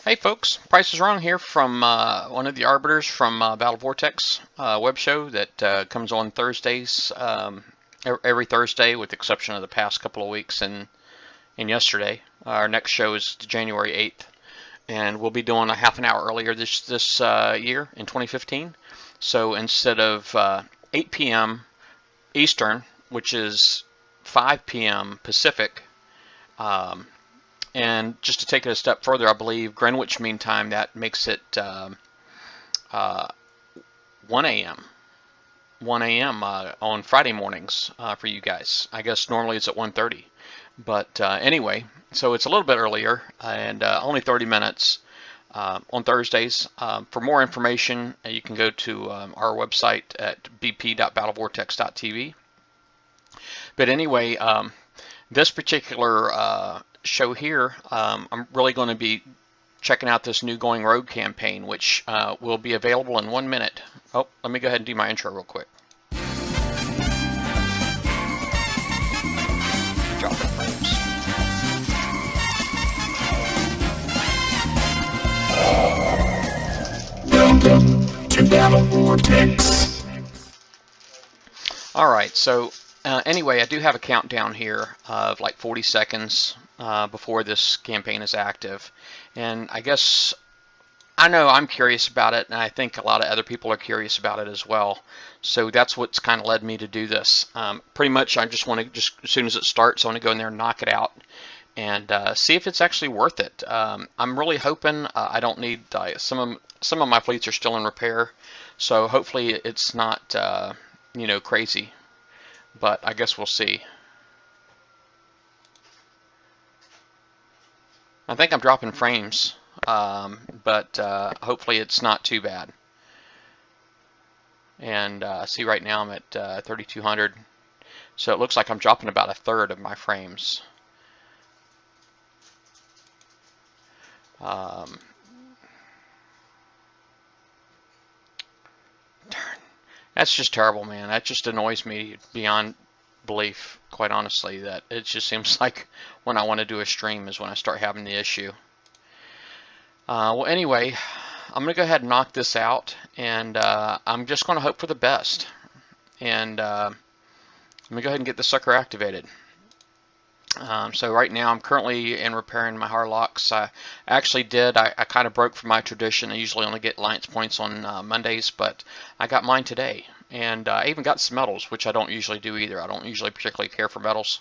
Hey folks, Price is Wrong here from one of the arbiters from Battle Vortex web show that comes on Thursdays, every Thursday with the exception of the past couple of weeks and yesterday. Our next show is January 8th, and we'll be doing a half an hour earlier this year in 2015. So instead of 8 p.m. Eastern, which is 5 p.m. Pacific, and just to take it a step further, I believe Greenwich Mean Time, that makes it 1 a.m. 1 a.m. On Friday mornings for you guys. I guess normally it's at 1:30. But anyway, so it's a little bit earlier and only 30 minutes on Thursdays. For more information, you can go to our website at bp.battlevortex.tv. But anyway, this particular show here, I'm really going to be checking out this new Going Rogue campaign, which will be available in 1 minute. Oh, let me go ahead and do my intro real quick. Drop the frames. Welcome to Battle Vortex. All right, so anyway, I do have a countdown here of like 40 seconds before this campaign is active. And I guess, I know I'm curious about it, and I think a lot of other people are curious about it as well. So that's what's kind of led me to do this. Pretty much I just want to, just as soon as it starts, I want to go in there and knock it out and see if it's actually worth it. I'm really hoping I don't need, some of my fleets are still in repair, so hopefully it's not you know, crazy, but I guess we'll see. I think I'm dropping frames, but hopefully it's not too bad. And see, right now I'm at 3200, so it looks like I'm dropping about a third of my frames. Darn. That's just terrible, man. That just annoys me beyond belief, quite honestly, that it just seems like when I want to do a stream is when I start having the issue. Well, anyway, I'm going to go ahead and knock this out, and I'm just going to hope for the best. And let me go ahead and get the sucker activated. So right now I'm currently in repairing my Harlocks. I actually did, I kind of broke from my tradition. I usually only get alliance points on Mondays, but I got mine today. And I even got some medals, which I don't usually do either. I don't usually particularly care for medals,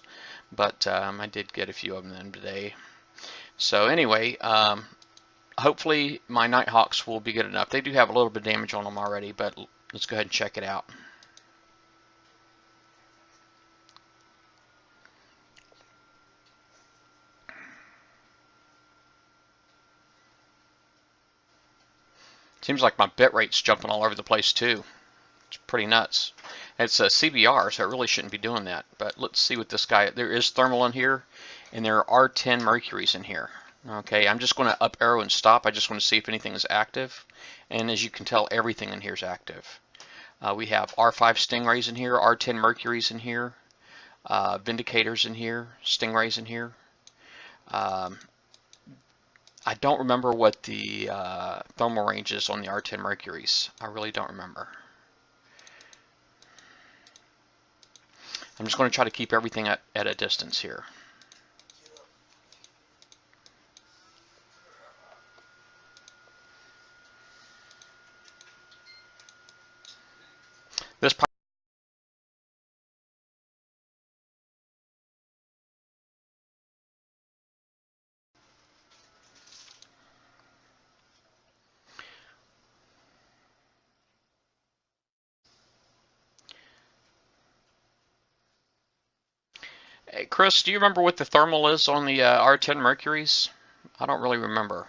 but I did get a few of them today. So anyway, hopefully my Nighthawks will be good enough. They do have a little bit of damage on them already, but let's go ahead and check it out. Seems like my bit rate's jumping all over the place too. It's pretty nuts. It's a CBR, so it really shouldn't be doing that. But let's see what this guy, there is thermal in here, and there are 10 mercuries in here. Okay, I'm just going to up arrow and stop. I just want to see if anything is active. And as you can tell, everything in here is active. We have R5 Stingrays in here, R10 mercuries in here, Vindicators in here, Stingrays in here. I don't remember what the thermal range is on the R10 mercuries. I really don't remember. I'm just going to try to keep everything at a distance here. This Hey, Chris, do you remember what the thermal is on the R10 mercuries? I don't really remember.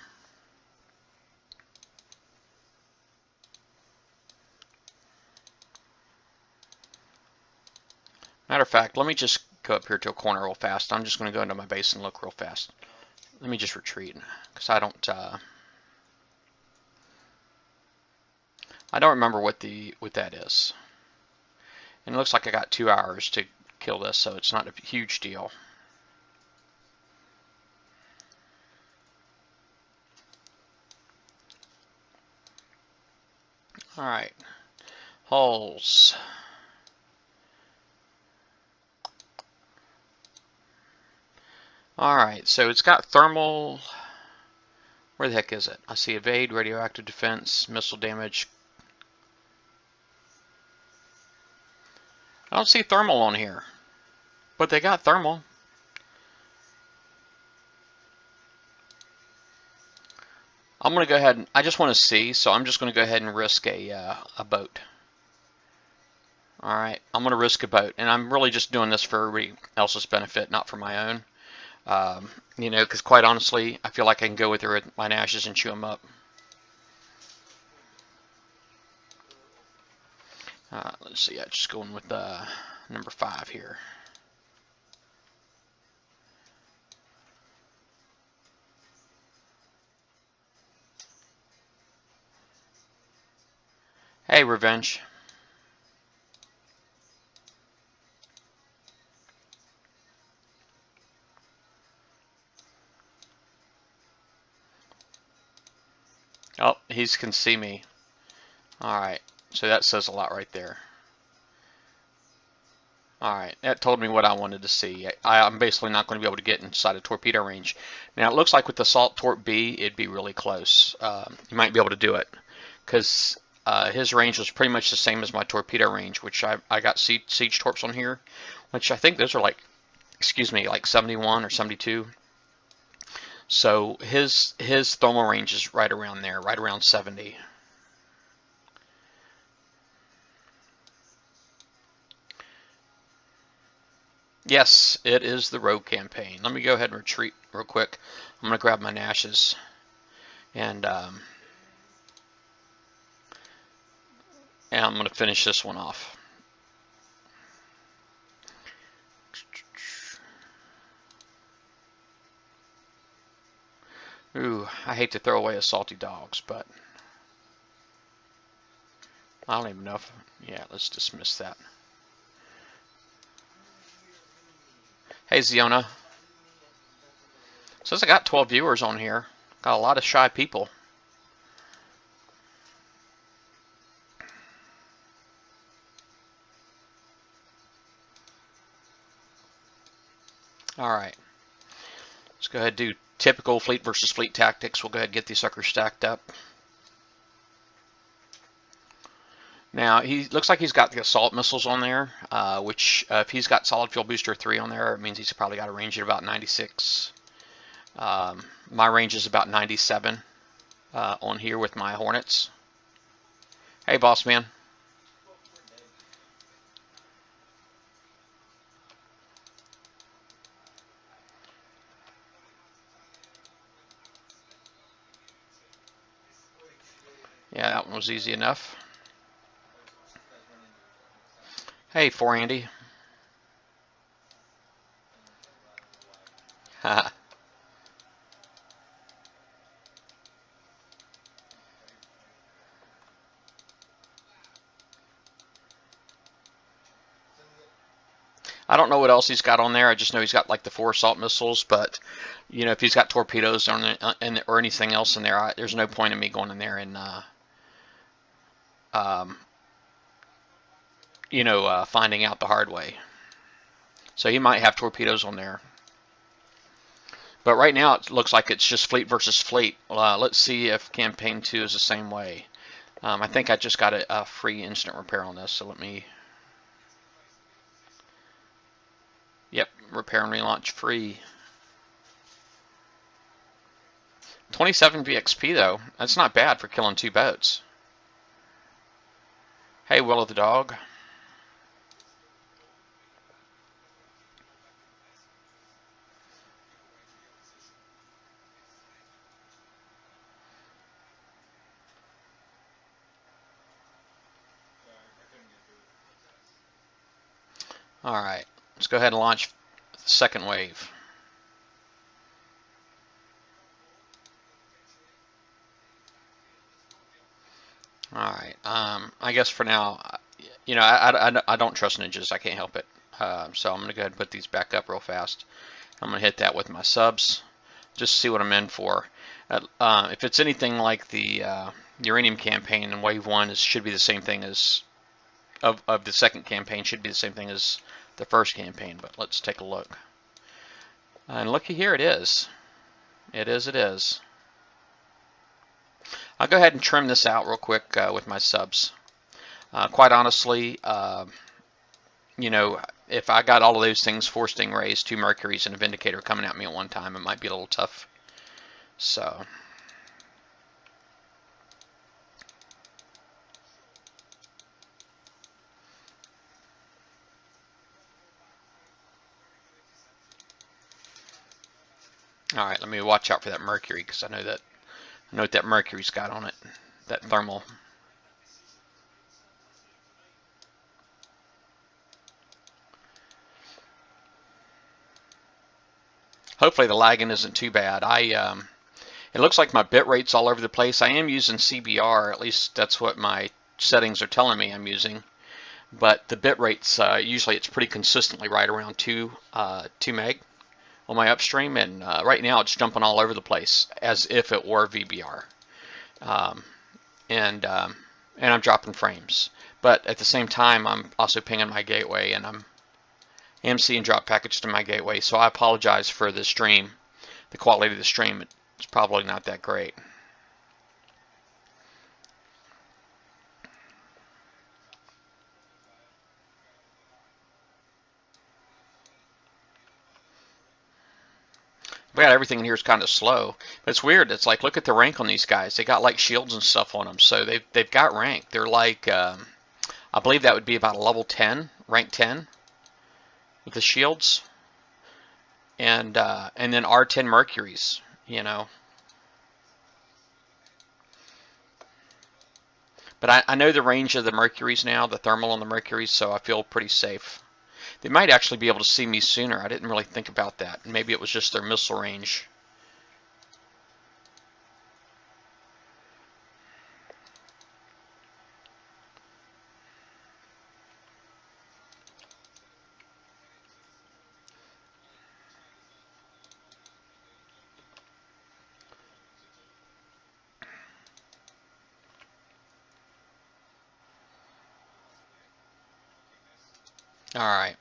Matter of fact, let me just go up here to a corner real fast. I'm just going to go into my base and look real fast. Let me just retreat, because I don't remember what that is. And it looks like I got 2 hours to kill this, so it's not a huge deal. Alright, hulls. Alright, so it's got thermal. Where the heck is it? I see evade, radioactive defense, missile damage. I don't see thermal on here, but they got thermal. I'm going to go ahead and, I just want to see, so I'm just going to go ahead and risk a boat. Alright, I'm going to risk a boat, and I'm really just doing this for everybody else's benefit, not for my own. You know, because quite honestly, I feel like I can go with my Nashes and chew them up. Let's see, I'm just going with number 5 here. Hey, Revenge. Oh, he can see me. Alright, so that says a lot right there. Alright, that told me what I wanted to see. I'm basically not going to be able to get inside a torpedo range. Now, it looks like with the Assault Torp B, it'd be really close. You might be able to do it, because his range was pretty much the same as my torpedo range, which I got siege torps on here, which I think those are like, excuse me, like 71 or 72. So his thermal range is right around there, right around 70. Yes, it is the rogue campaign. Let me go ahead and retreat real quick. I'm going to grab my Nashes and I'm going to finish this one off. Ooh, I hate to throw away assaulty dogs, but I don't even know if, yeah, let's dismiss that. Hey, Ziona. Says I got 12 viewers on here. Got a lot of shy people. Alright. Let's go ahead and do typical fleet versus fleet tactics. We'll go ahead and get these suckers stacked up. Now, he looks like he's got the assault missiles on there, which if he's got solid fuel booster 3 on there, it means he's probably got a range at about 96. My range is about 97 on here with my Hornets. Hey, boss man. Yeah, that one was easy enough. Hey, 4 Andy. Haha. I don't know what else he's got on there. I just know he's got like the 4 assault missiles, but you know, if he's got torpedoes or anything else in there, there's no point in me going in there and you know, finding out the hard way. So he might have torpedoes on there. But right now it looks like it's just fleet versus fleet. Let's see if campaign 2 is the same way. I think I just got a free instant repair on this, so let me... Yep, repair and relaunch free. 27 VXP though. That's not bad for killing 2 boats. Hey, Willow the dog. Alright, let's go ahead and launch the second wave. Alright, I guess for now, you know, I don't trust ninjas. I can't help it. So I'm going to go ahead and put these back up real fast. I'm going to hit that with my subs, just see what I'm in for. If it's anything like the uranium campaign in wave 1 should be the same thing as of the second campaign, should be the same thing as the first campaign. But let's take a look. And looky here, it is. It is. I'll go ahead and trim this out real quick with my subs. Quite honestly, you know, if I got all of those things, 4 Stingrays, 2 Mercuries, and a Vindicator coming at me at one time, it might be a little tough. So, all right, let me watch out for that Mercury, because I know what that Mercury's got on it, that thermal. Hopefully the lagging isn't too bad. It looks like my bit rate's all over the place. I am using CBR, at least that's what my settings are telling me I'm using. But the bit rates, usually it's pretty consistently right around 2 meg on my upstream, and right now it's jumping all over the place as if it were VBR. And I'm dropping frames. But at the same time, I'm also pinging my gateway, and I'm seeing drop packets to my gateway. So I apologize for the stream. The quality of the stream, it's probably not that great. But everything in here is kind of slow. But it's weird. It's like, look at the rank on these guys. They got like shields and stuff on them. So they've got rank. They're like, I believe that would be about a level 10, rank 10 with the shields. And then R10 Mercuries, you know. But I know the range of the Mercuries now, the thermal on the Mercuries, so I feel pretty safe. They might actually be able to see me sooner. I didn't really think about that. Maybe it was just their missile range. All right.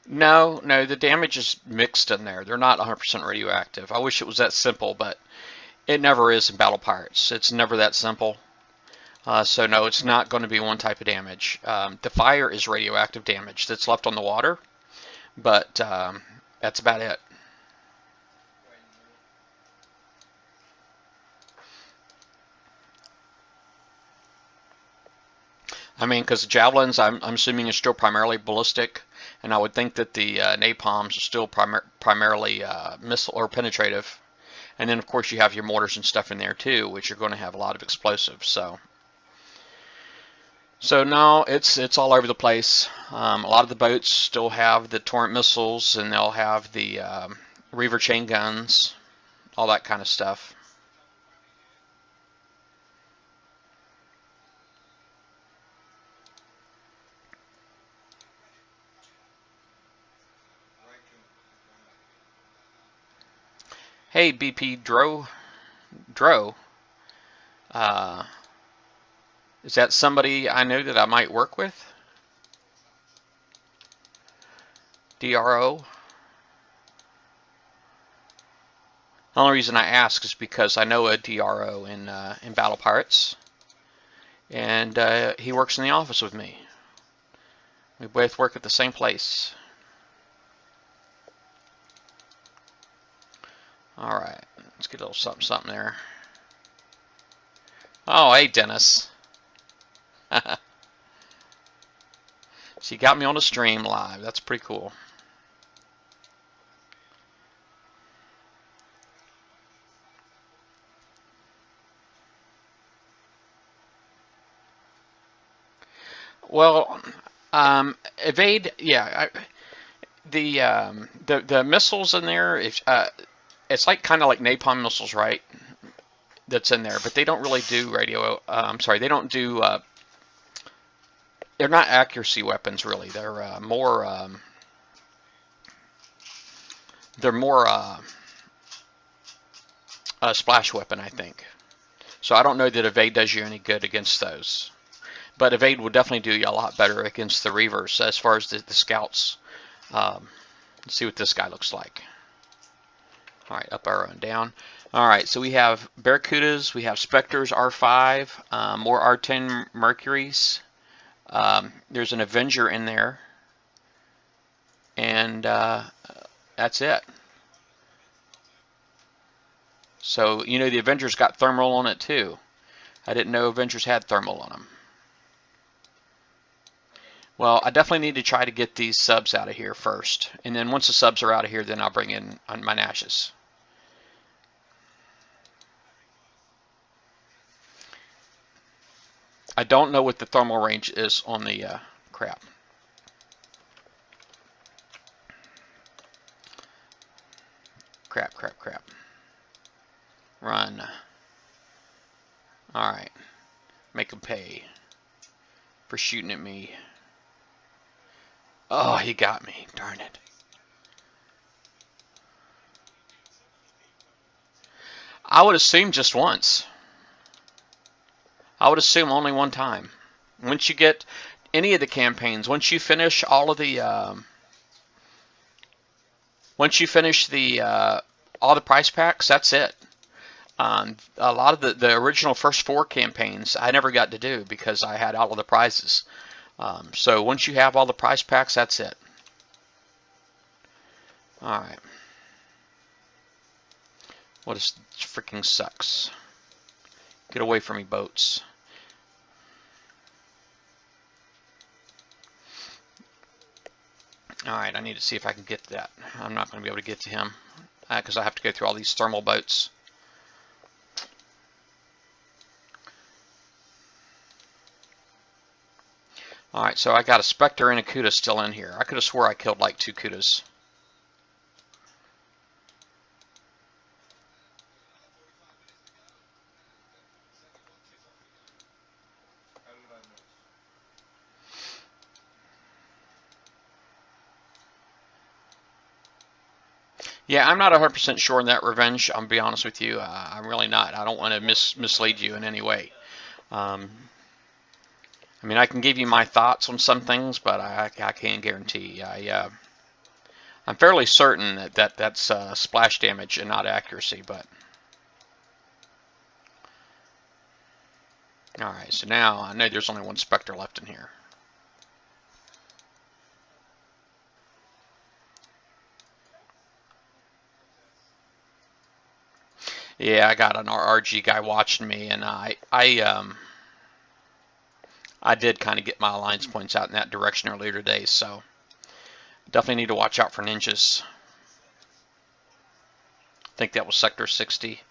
No, the damage is mixed in there. They're not 100% radioactive. I wish it was that simple, but it never is in Battle Pirates. It's never that simple. So no, it's not going to be one type of damage. The fire is radioactive damage that's left on the water, but that's about it. I mean, because the javelins, I'm assuming, is still primarily ballistic, and I would think that the napalms are still primarily missile or penetrative. And then, of course, you have your mortars and stuff in there too, which are going to have a lot of explosives. So no, it's all over the place. A lot of the boats still have the torrent missiles, and they'll have the Reaver chain guns, all that kind of stuff. Hey, BP Dro. Is that somebody I know that I might work with? DRO? The only reason I ask is because I know a DRO in Battle Pirates, and he works in the office with me. We both work at the same place. All right, let's get a little something there. Oh, hey, Dennis. So you got me on a stream live. That's pretty cool. Well, evade. Yeah, the missiles in there. It's like kind of like napalm missiles, right? that's in there, but they don't really do radio. I'm sorry, they don't do. They're not accuracy weapons really. They're more. They're more a splash weapon, I think. So I don't know that evade does you any good against those. But evade will definitely do you a lot better against the reavers as far as the scouts. Let's see what this guy looks like. All right, up arrow and down. All right, so we have Barracudas, we have Spectres R5, more R10 Mercuries. There's an Avenger in there, and that's it. So, you know, the Avenger's got thermal on it too. I didn't know Avengers had thermal on them. Well, I definitely need to try to get these subs out of here first. And then once the subs are out of here, then I'll bring in my Nashes. I don't know what the thermal range is on the crap. Crap. Run. Alright. Make them pay for shooting at me. Oh, he got me. Darn it. I would assume just once. I would assume only one time. Once you get any of the campaigns, once you finish all of the, all the price packs, that's it. A lot of the original first 4 campaigns I never got to do because I had all of the prizes. So once you have all the prize packs, that's it. Alright. What is freaking sucks? Get away from me, boats. Alright, I need to see if I can get that. I'm not going to be able to get to him because I have to go through all these thermal boats. Alright, so I got a Spectre and a Cuda still in here. I could have swore I killed like 2 Cudas. Yeah, I'm not 100% sure on that revenge. I'll be honest with you. I'm really not. I don't want to mislead you in any way. I mean, I can give you my thoughts on some things, but I can't guarantee. I'm fairly certain that's splash damage and not accuracy. But all right, so now I know there's only one Spectre left in here. Yeah, I got an RRG guy watching me, and I did kind of get my alliance points out in that direction earlier today, so definitely need to watch out for ninjas. I think that was Sector 60.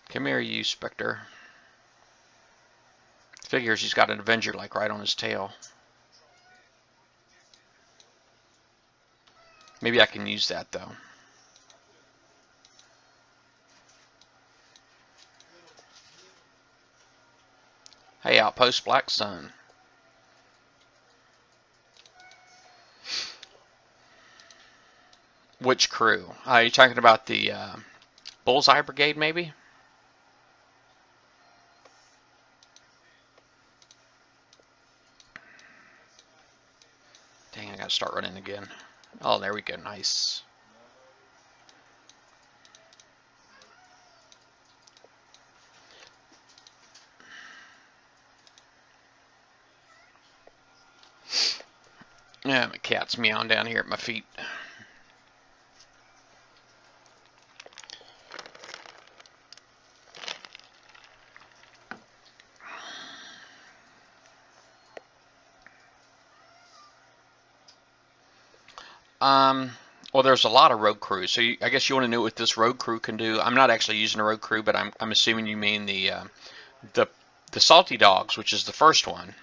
Come here, you Spectre. Figures he's got an Avenger like right on his tail. Maybe I can use that though. Hey, Outpost Black Sun. Which crew? Are you talking about the Bullseye Brigade, maybe? Dang, I gotta start running again. Oh, there we go. Nice. Yeah, my cat's meowing down here at my feet. Well, there's a lot of road crews, so I guess you want to know what this road crew can do. I'm not actually using a road crew, but I'm assuming you mean the the salty dogs, which is the first one.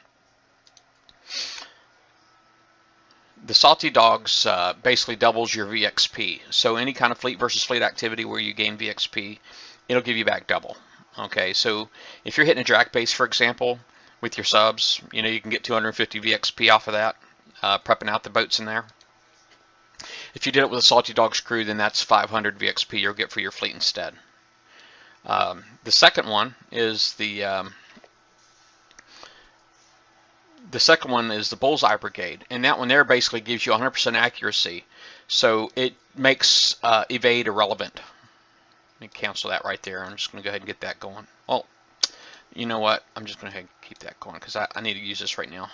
The salty dogs basically doubles your VXP. So any kind of fleet versus fleet activity where you gain VXP, it'll give you back double. Okay, so if you're hitting a drac base, for example, with your subs, you know you can get 250 VXP off of that, prepping out the boats in there. If you did it with a salty dogs crew, then that's 500 VXP you'll get for your fleet instead. The second one is the second one is the Bullseye Brigade, and that one there basically gives you 100% accuracy, so it makes evade irrelevant. Let me cancel that right there. I'm just going to go ahead and get that going. Well, you know what? I'm just going to keep that going because I need to use this right now.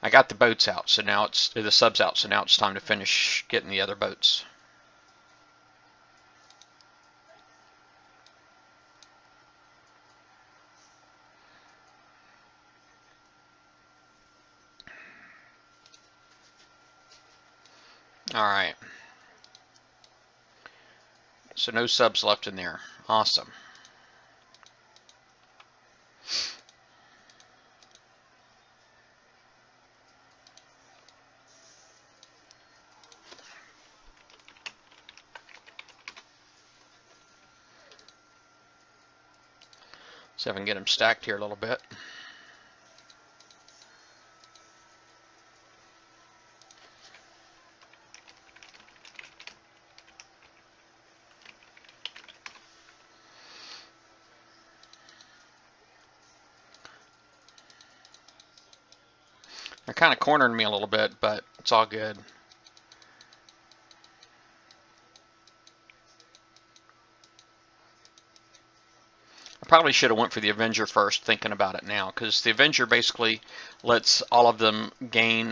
I got the boats out, so now it's the subs out, so now it's time to finish getting the other boats. Alright. So no subs left in there. Awesome. See if I can get them stacked here a little bit. They're kind of cornering me a little bit, but it's all good. I probably should have went for the Avenger first, thinking about it now, because the Avenger basically lets all of them gain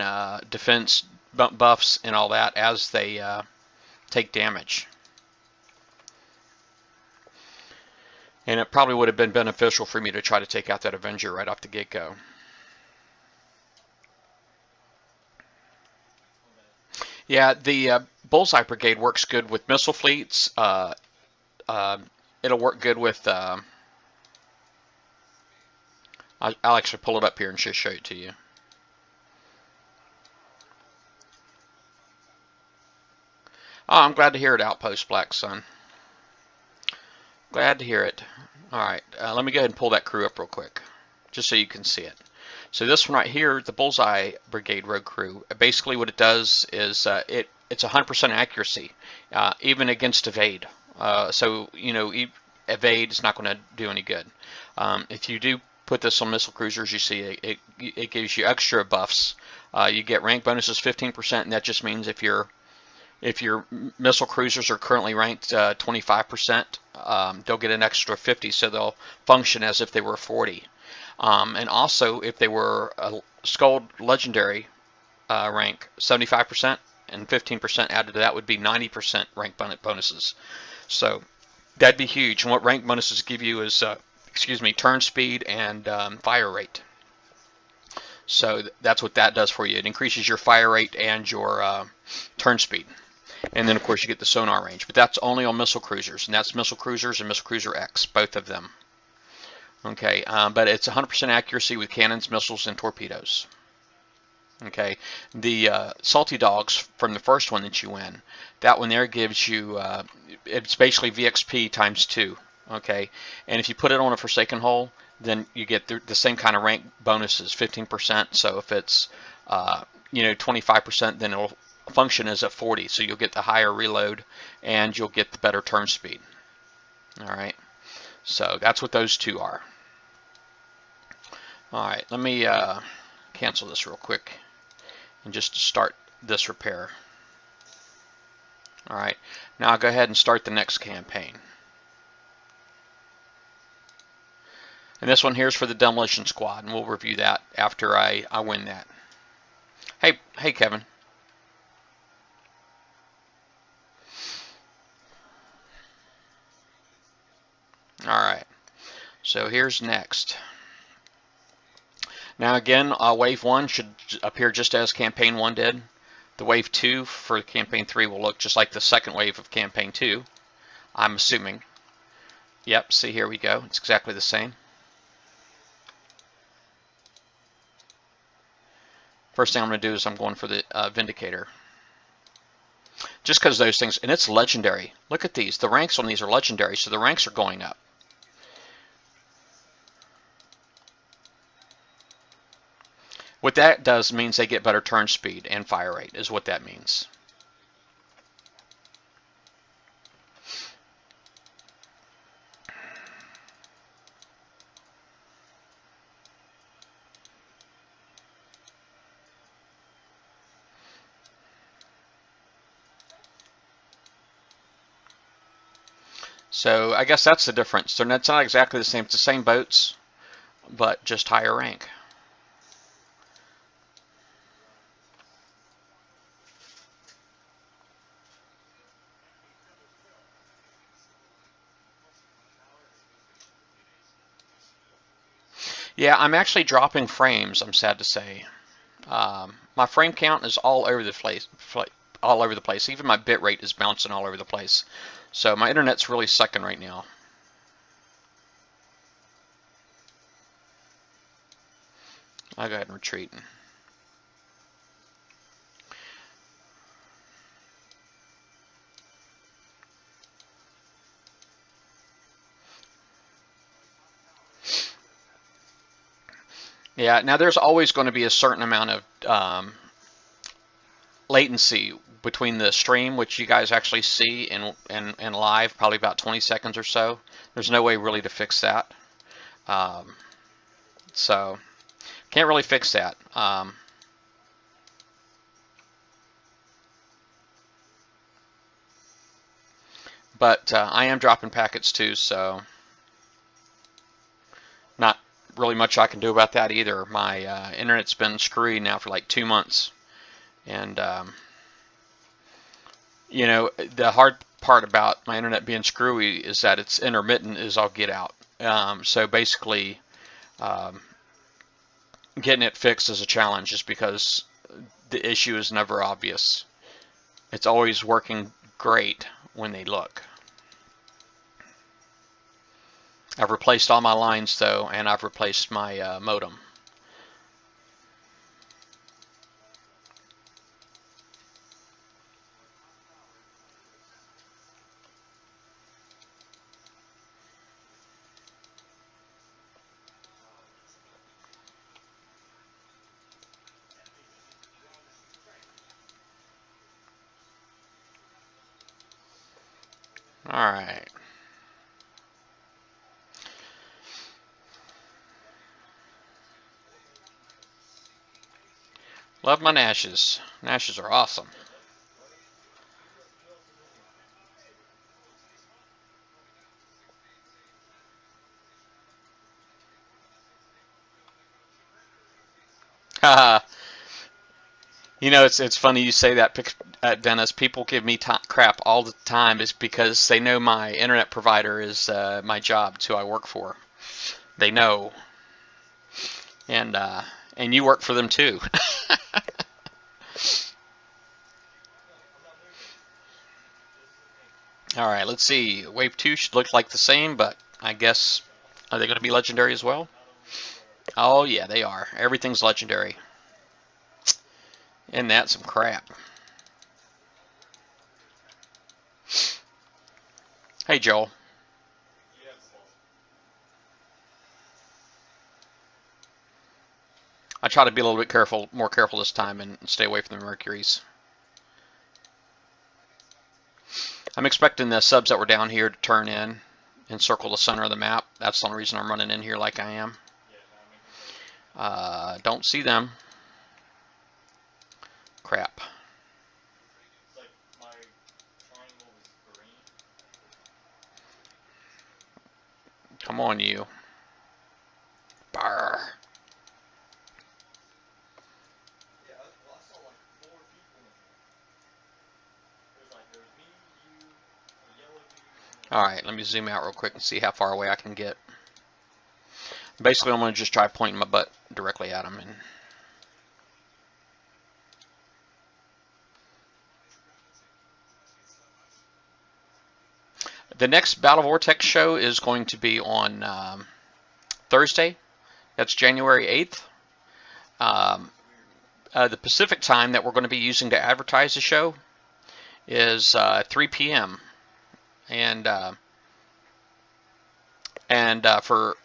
defense buffs and all that as they take damage. And it probably would have been beneficial for me to try to take out that Avenger right off the get-go. Yeah, the Bullseye Brigade works good with missile fleets. It'll work good with... I'll actually pull it up here and just show it to you. Oh, I'm glad to hear it, Outpost Black Sun. Glad to hear it. Alright, let me go ahead and pull that crew up real quick, just so you can see it. So this one right here, the Bullseye Brigade Road Crew, basically what it does is it's 100% accuracy, even against evade. So, you know, evade is not going to do any good. If you do put this on missile cruisers, you see it gives you extra buffs. You get rank bonuses 15%, and that just means if your missile cruisers are currently ranked 25%, they'll get an extra 50, so they'll function as if they were 40. And also, if they were a Skull Legendary rank, 75%, and 15% added to that would be 90% rank bonuses. So that'd be huge. And what rank bonuses give you is, turn speed and fire rate. So that's what that does for you. It increases your fire rate and your turn speed. And then, of course, you get the sonar range. But that's only on missile cruisers. And that's missile cruisers and missile cruiser X, both of them. Okay, but it's 100% accuracy with cannons, missiles, and torpedoes. Okay, the Salty Dogs from the first one that you win, that one there gives you, it's basically VXP times 2. Okay, and if you put it on a Forsaken Hull, then you get the same kind of rank bonuses, 15%. So if it's 25%, then it'll function as a 40. So you'll get the higher reload and you'll get the better turn speed. All right, so that's what those two are. All right, let me cancel this real quick and just start this repair. All right, now I'll go ahead and start the next campaign. And this one here is for the Demolition Squad, and we'll review that after I win that. Hey, Kevin. All right, so here's next. Now again, Wave 1 should appear just as Campaign 1 did. The Wave 2 for Campaign 3 will look just like the second wave of Campaign 2, I'm assuming. Yep, see, here we go. It's exactly the same. First thing I'm going to do is I'm going for the Vindicator. Just because those things, and it's legendary. Look at these. The ranks on these are legendary, so the ranks are going up. What that does means they get better turn speed and fire rate, is what that means. So I guess that's the difference. So it's not exactly the same. It's the same boats, but just higher rank. Yeah, I'm actually dropping frames, I'm sad to say. My frame count is all over the place. Even my bit rate is bouncing all over the place. So my internet's really sucking right now. I'll go ahead and retreat. Yeah, now there's always going to be a certain amount of latency between the stream, which you guys actually see in live, probably about 20 seconds or so. There's no way really to fix that. So can't really fix that. But I am dropping packets too, so not really much I can do about that either. My internet's been screwy now for like 2 months. And, you know, the hard part about my internet being screwy is that it's intermittent as I'll get out. So basically, getting it fixed is a challenge just because the issue is never obvious. It's always working great when they look. I've replaced all my lines though, and I've replaced my modem. All right. Love my Nashes. Nashes are awesome. You know, it's funny you say that, Dennis. People give me crap all the time is because they know my internet provider is my job, it's who I work for. They know, and you work for them too. All right, let's see. Wave 2 should look like the same, but I guess, are they going to be legendary as well? Oh yeah, they are. Everything's legendary. Isn't that some crap? Hey, Joel. I try to be a little bit more careful this time and stay away from the Mercuries. I'm expecting the subs that were down here to turn in and circle the center of the map. That's the only reason I'm running in here like I am. Don't see them. Crap. Come on, you. Barr. Alright, let me zoom out real quick and see how far away I can get. Basically, I'm going to just try pointing my butt directly at them. And the next Battle Vortex show is going to be on Thursday. That's January 8th. The Pacific time that we're going to be using to advertise the show is 3 p.m. And for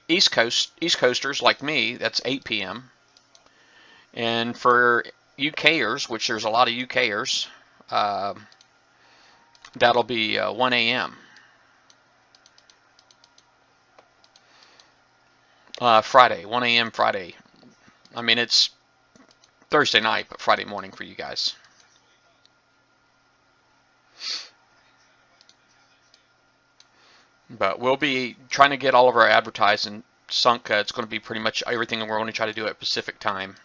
East Coasters like me, that's 8 p.m. And for UKers, which there's a lot of UKers, that'll be 1 a.m. Friday, 1 a.m. Friday. I mean, it's Thursday night, but Friday morning for you guys. But we'll be trying to get all of our advertising sunk. It's going to be pretty much everything we're going to try to do at Pacific time.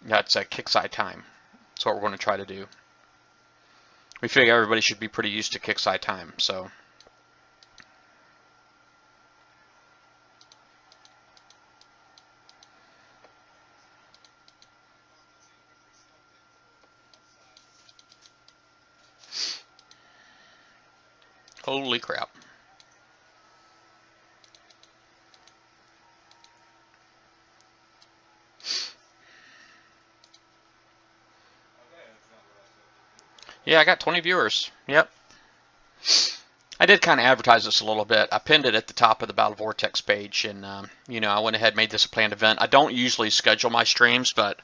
That's Kickside time. That's what we're going to try to do. We figure everybody should be pretty used to Kickside time, so. Holy crap. Yeah, I got 20 viewers. Yep. I did kind of advertise this a little bit. I pinned it at the top of the Battle Vortex page, and you know, I went ahead and made this a planned event. I don't usually schedule my streams, but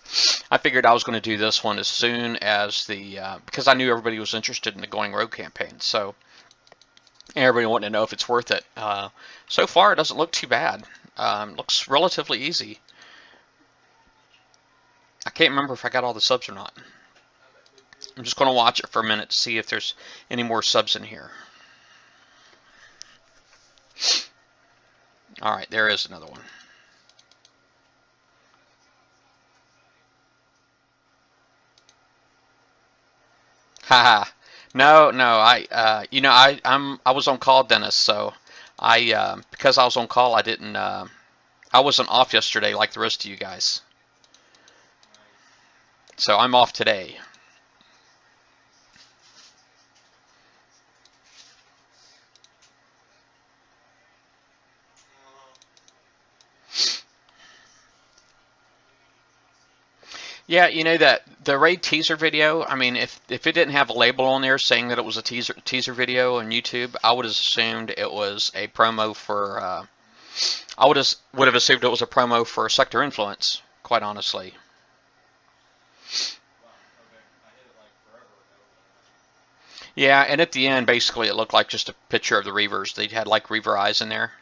I figured I was going to do this one as soon as because I knew everybody was interested in the Going Rogue campaign. So everybody wanted to know if it's worth it. So far, it doesn't look too bad. Looks relatively easy. I can't remember if I got all the subs or not. I'm just going to watch it for a minute to see if there's any more subs in here. All right, there is another one. Haha. No, you know, I was on call, Dennis. So because I was on call, I didn't. I wasn't off yesterday like the rest of you guys. So I'm off today. Yeah, you know that the raid teaser video. I mean, if it didn't have a label on there saying that it was a teaser video on YouTube, I would have assumed it was a promo for. I would have assumed it was a promo for Sector Influence. Quite honestly. Yeah, and at the end, basically, it looked like just a picture of the Reavers. They had like Reaver eyes in there.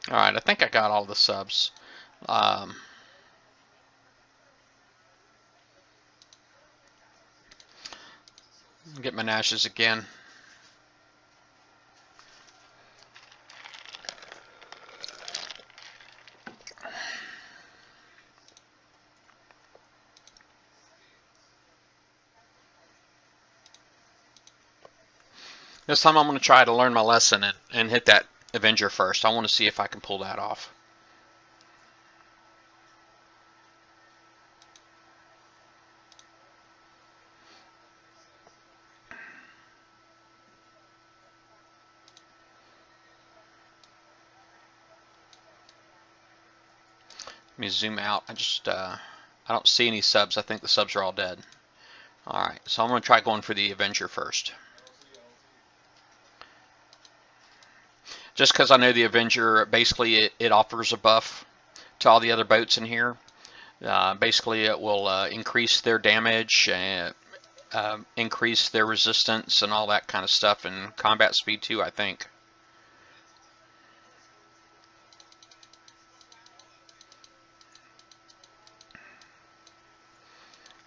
All right, I think I got all the subs. Get my Nashes again. This time I'm going to try to learn my lesson and hit that Avenger first. I want to see if I can pull that off. Let me zoom out. I don't see any subs. I think the subs are all dead. Alright, so I'm going to try going for the Avenger first. Just because I know the Avenger, basically it offers a buff to all the other boats in here. Basically it will increase their damage, and increase their resistance and all that kind of stuff, and combat speed too, I think.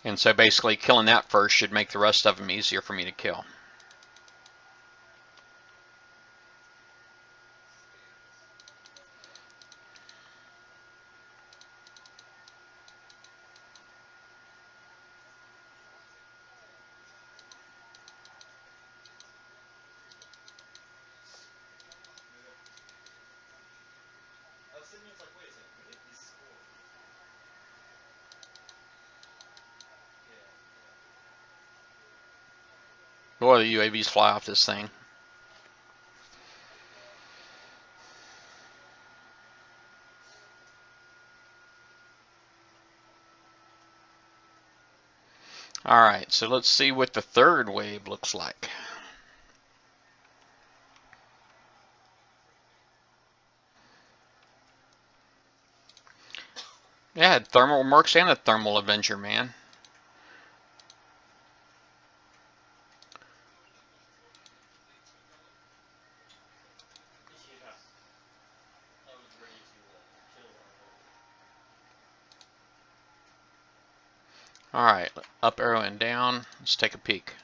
And so basically killing that first should make the rest of them easier for me to kill. Boy, the UAVs fly off this thing. Alright, so let's see what the third wave looks like. Yeah, thermal mercs and a thermal Avenger, man. Alright, up arrow and down. Let's take a peek.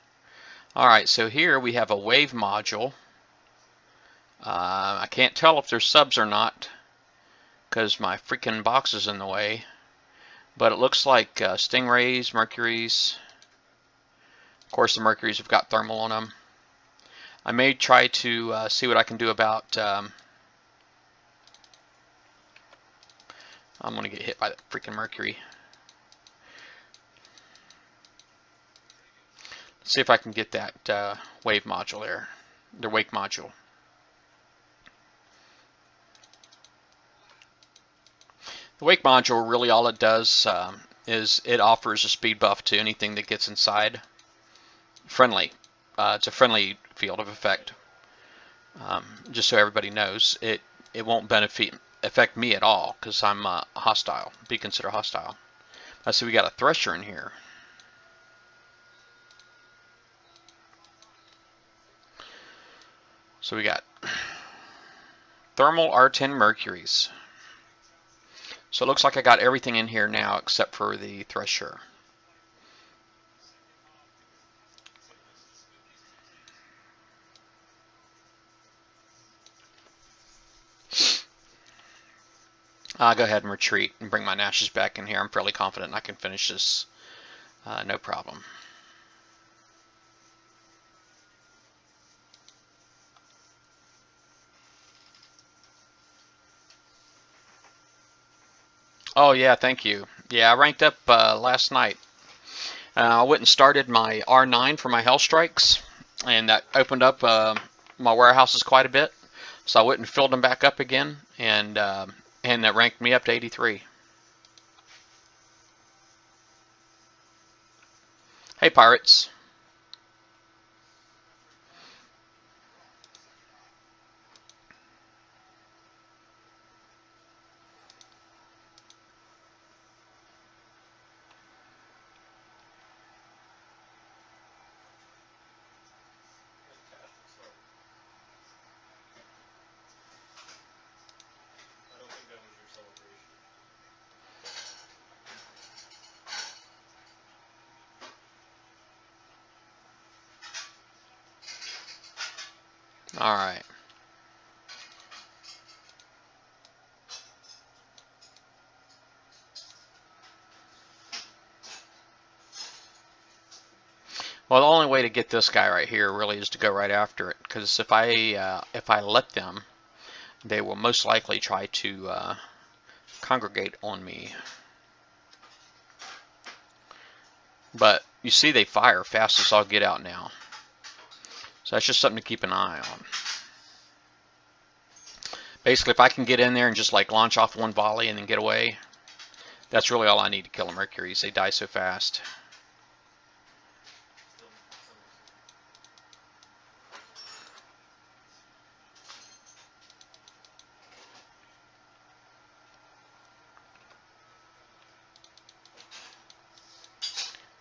Alright, so here we have a wave module. I can't tell if there's subs or not because my freaking box is in the way. But it looks like Stingrays, Mercuries. Of course, the Mercuries have got thermal on them. I may try to see what I can do about... I'm going to get hit by that freaking Mercury. Let's see if I can get that wave module there. The wake module. The wake module, really all it does is it offers a speed buff to anything that gets inside. Friendly. It's a friendly field of effect. Just so everybody knows, it won't affect me at all because I'm hostile. Be considered hostile. Let's see, we got a thresher in here. So we got thermal R10 Mercuries. So it looks like I got everything in here now except for the thresher. I'll go ahead and retreat and bring my Nashes back in here. I'm fairly confident I can finish this no problem. Oh yeah, thank you. Yeah, I ranked up last night. I went and started my R9 for my Hell Strikes, and that opened up my warehouses quite a bit. So I went and filled them back up again, and that ranked me up to 83. Hey, pirates. All right. Well, the only way to get this guy right here really is to go right after it, because if I let them, they will most likely try to congregate on me. But you see, they fire fast as I'll get out now. So that's just something to keep an eye on. Basically, if I can get in there and just like launch off one volley and then get away, that's really all I need to kill a Mercuries. They die so fast.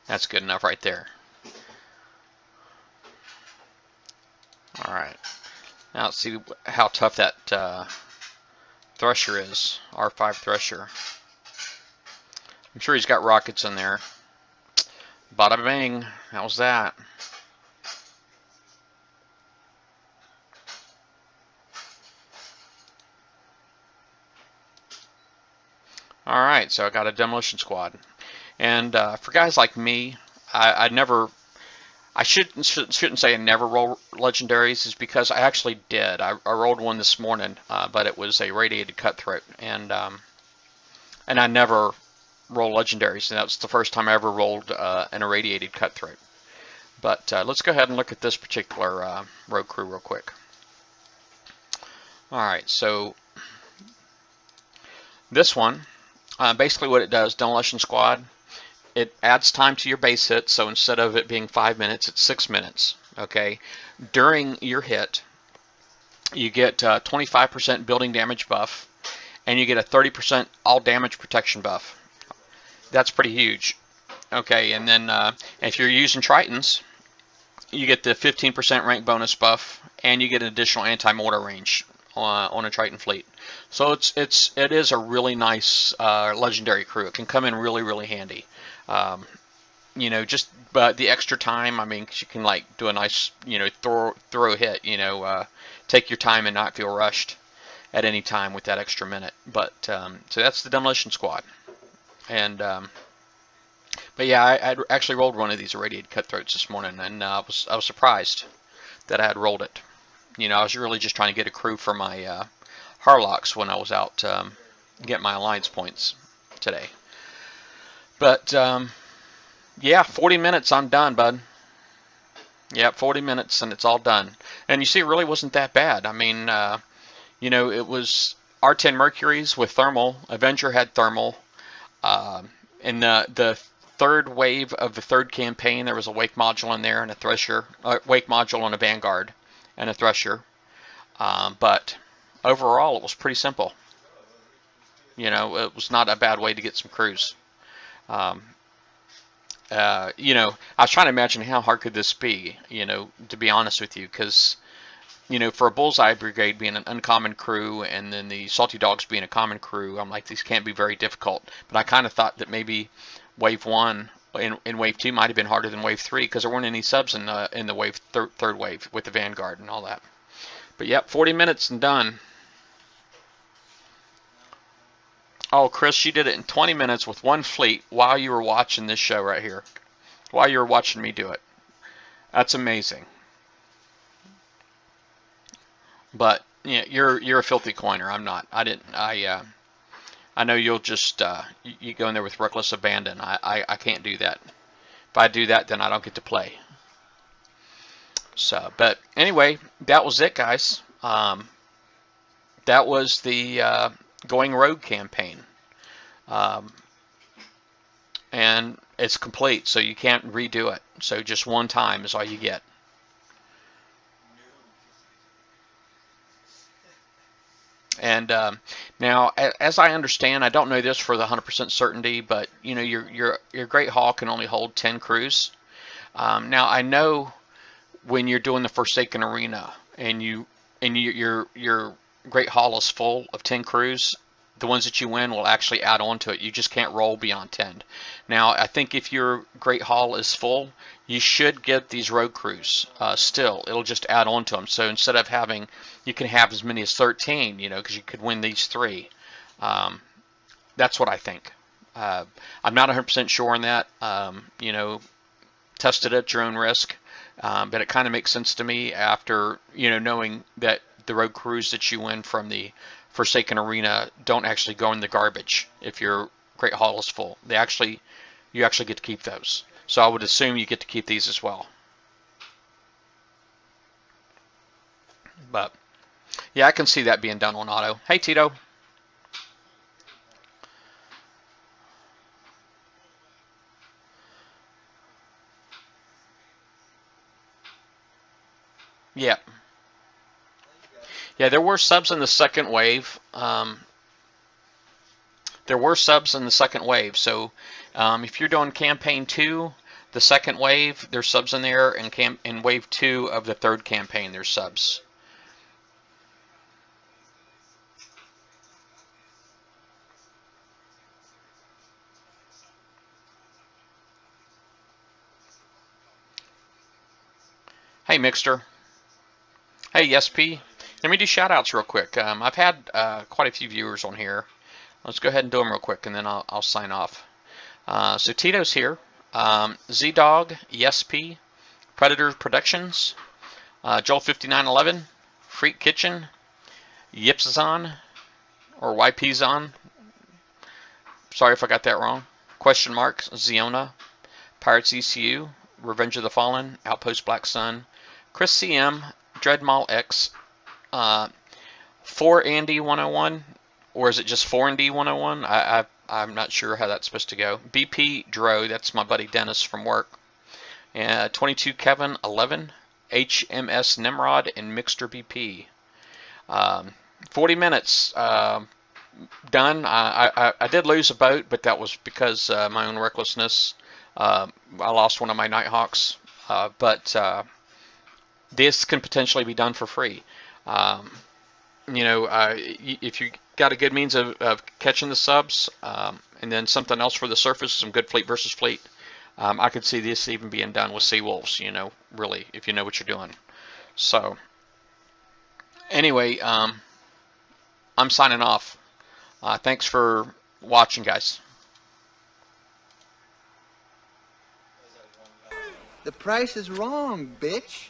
That's good enough right there. Alright. Now let's see how tough that Thresher is. R5 Thresher. I'm sure he's got rockets in there. Bada bing. How's that? Alright, so I got a demolition squad. And for guys like me, I shouldn't say I never roll legendaries, is because I actually did. I rolled one this morning, but it was a radiated cutthroat, and I never roll legendaries, and that was the first time I ever rolled an irradiated cutthroat. But let's go ahead and look at this particular road crew real quick. All right, so this one, basically what it does, Demolition Squad, it adds time to your base hit. So instead of it being 5 minutes, it's 6 minutes. Okay, during your hit, you get 25% building damage buff, and you get a 30% all damage protection buff. That's pretty huge. Okay, and then if you're using Tritons, you get the 15% rank bonus buff, and you get an additional anti-mortar range on a Triton fleet. So it is a really nice legendary crew. It can come in really handy. You know, just but the extra time, I mean, 'cause you can like do a nice, you know, throw a hit, you know, take your time and not feel rushed at any time with that extra minute. But so that's the Demolition Squad. And but yeah, I actually rolled one of these Irradiated Cutthroats this morning, and I was surprised that I had rolled it. You know, I was really just trying to get a crew for my Harlocks when I was out getting my alliance points today. But yeah, 40 minutes, I'm done, bud. Yeah, 40 minutes and it's all done. And you see, it really wasn't that bad. I mean, you know, it was R10 Mercuries with thermal. Avenger had thermal. In the third wave of the third campaign, there was a Wake Module in there and a Thresher. Wake Module and a Vanguard and a Thresher. But overall, it was pretty simple. You know, it was not a bad way to get some crews. You know, I was trying to imagine how hard could this be, you know, to be honest with you, because, you know, for a Bullseye Brigade being an uncommon crew and then the Salty Dogs being a common crew, I'm like, these can't be very difficult. But I kind of thought that maybe Wave 1 in Wave 2 might have been harder than Wave 3 because there weren't any subs in the wave third wave with the Vanguard and all that. But yep, 40 minutes and done. Oh, Chris, you did it in 20 minutes with one fleet while you were watching this show right here. While you were watching me do it. That's amazing. But yeah, you're a filthy coiner. I'm not. I know you'll just you go in there with reckless abandon. I can't do that. If I do that, then I don't get to play. So, but anyway, that was it, guys. That was the Going Rogue campaign. And it's complete, so you can't redo it. So just one time is all you get. And now, as I understand, I don't know this for the 100% certainty, but you know, your Great Hall can only hold 10 crews. Now I know when you're doing the Forsaken Arena and your Great Hall is full of 10 crews, the ones that you win will actually add on to it. You just can't roll beyond 10. Now, I think if your Great Hall is full, you should get these road crews still. It'll just add on to them. So instead of having, you can have as many as 13, you know, because you could win these 3. That's what I think. I'm not 100% sure on that. You know, test it at your own risk. But it kind of makes sense to me after, you know, knowing that the road crews that you win from the Forsaken Arena don't actually go in the garbage if your Great Hall is full. You actually get to keep those. So I would assume you get to keep these as well. But yeah, I can see that being done on auto. Hey, Tito. Yeah. Yeah, there were subs in the second wave. There were subs in the second wave. So if you're doing campaign 2, the second wave, there's subs in there, and in wave 2 of the third campaign, there's subs. Hey, Mixter. Hey, SP. Let me do shout-outs real quick. I've had quite a few viewers on here. Let's go ahead and do them real quick, and then I'll sign off. So Tito's here. Z-Dog, ESP, Predator Productions, Joel5911, Freak Kitchen, Yipzon, or YPZon. Sorry if I got that wrong. Question mark, Ziona, Pirates ECU, Revenge of the Fallen, Outpost Black Sun, Chris CM, Dreadmaul X, 4 Andy 101, or is it just 4 and D 101? I'm not sure how that's supposed to go. BP Dro, that's my buddy Dennis from work. 22 Kevin 11, HMS Nimrod, and Mixter BP. 40 minutes done. I did lose a boat, but that was because my own recklessness. I lost one of my Nighthawks, but this can potentially be done for free. You know, if you got a good means of catching the subs, and then something else for the surface, some good fleet versus fleet, I could see this even being done with Seawolves, you know, really, if you know what you're doing. So, anyway, I'm signing off. Thanks for watching, guys. The price is wrong, bitch.